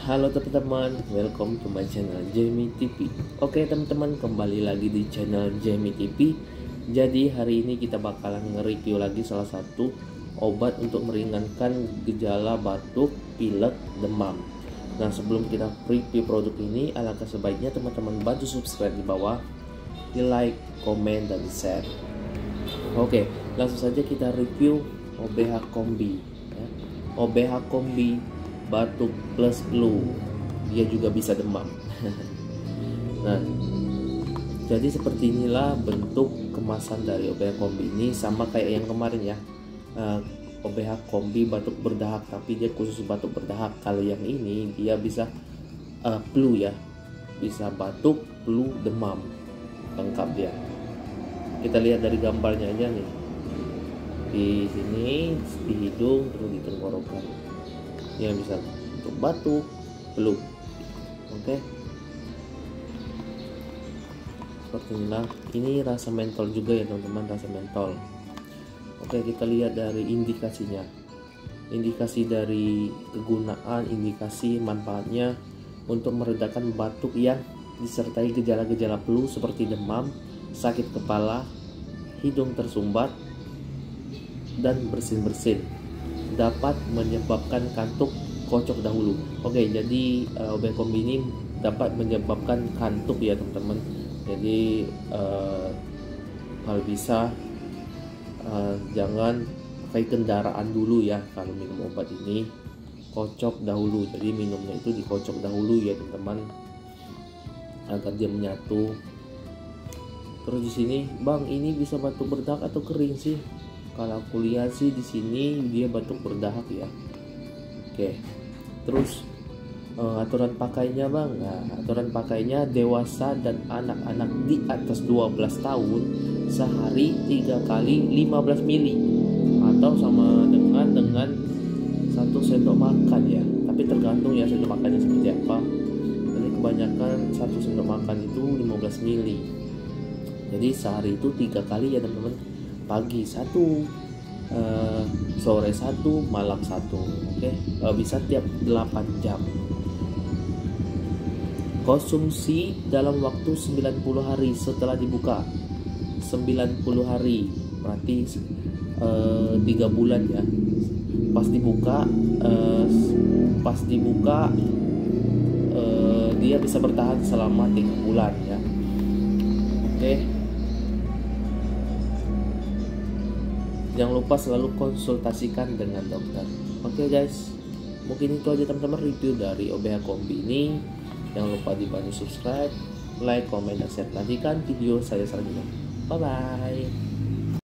Halo teman-teman, welcome to my channel Jamie TV. Oke teman-teman, kembali lagi di channel Jamie TV. Jadi hari ini kita bakalan nge-review lagi salah satu obat untuk meringankan gejala batuk, pilek, demam. Nah sebelum kita review produk ini, alangkah sebaiknya teman-teman bantu subscribe di bawah, di like, komen, dan di share. Oke, langsung saja kita review OBH Kombi ya. OBH Kombi batuk plus flu, dia juga bisa demam. Nah, jadi seperti inilah bentuk kemasan dari OBH Kombi ini, sama kayak yang kemarin ya, OBH Kombi batuk berdahak, tapi dia khusus batuk berdahak. Kalau yang ini dia bisa flu ya, bisa batuk, flu, demam, lengkap dia. Kita lihat dari gambarnya aja nih, di sini, di hidung, terus di tenggorokan. Ya bisa untuk batuk, flu. Oke. Seperti inilah. Ini rasa mentol juga ya teman-teman, rasa mentol. Oke, kita lihat dari indikasinya. Indikasi dari kegunaan, indikasi manfaatnya untuk meredakan batuk yang disertai gejala-gejala flu seperti demam, sakit kepala, hidung tersumbat, dan bersin-bersin. Dapat menyebabkan kantuk, kocok dahulu. Oke, jadi OBH Kombi ini dapat menyebabkan kantuk ya teman-teman. Jadi kalau bisa jangan pakai kendaraan dulu ya kalau minum obat ini, kocok dahulu. Jadi minumnya itu dikocok dahulu ya teman-teman, agar dia menyatu. Terus di sini, Bang, ini bisa batuk berdahak atau kering sih? Kalau aku lihat sih di sini dia batuk berdahak ya. Oke. Terus aturan pakainya, Bang. Nah, aturan pakainya dewasa dan anak-anak di atas 12 tahun sehari 3 kali 15 mili atau sama dengan 1 sendok makan ya. Tapi tergantung ya sendok makannya seperti apa. Jadi kebanyakan 1 sendok makan itu 15 mili. Jadi sehari itu 3 kali ya teman-teman. Pagi 1, sore 1, malam 1. Oke, bisa tiap 8 jam. Konsumsi dalam waktu 90 hari setelah dibuka. 90 hari berarti 3 bulan ya. Pas dibuka dia bisa bertahan selama 3 bulan ya. Oke. Jangan lupa selalu konsultasikan dengan dokter. Oke guys, mungkin itu aja teman-teman review dari OBH Kombi ini. Jangan lupa dibantu subscribe, like, komen, dan share. Nantikan video saya selanjutnya. Bye bye.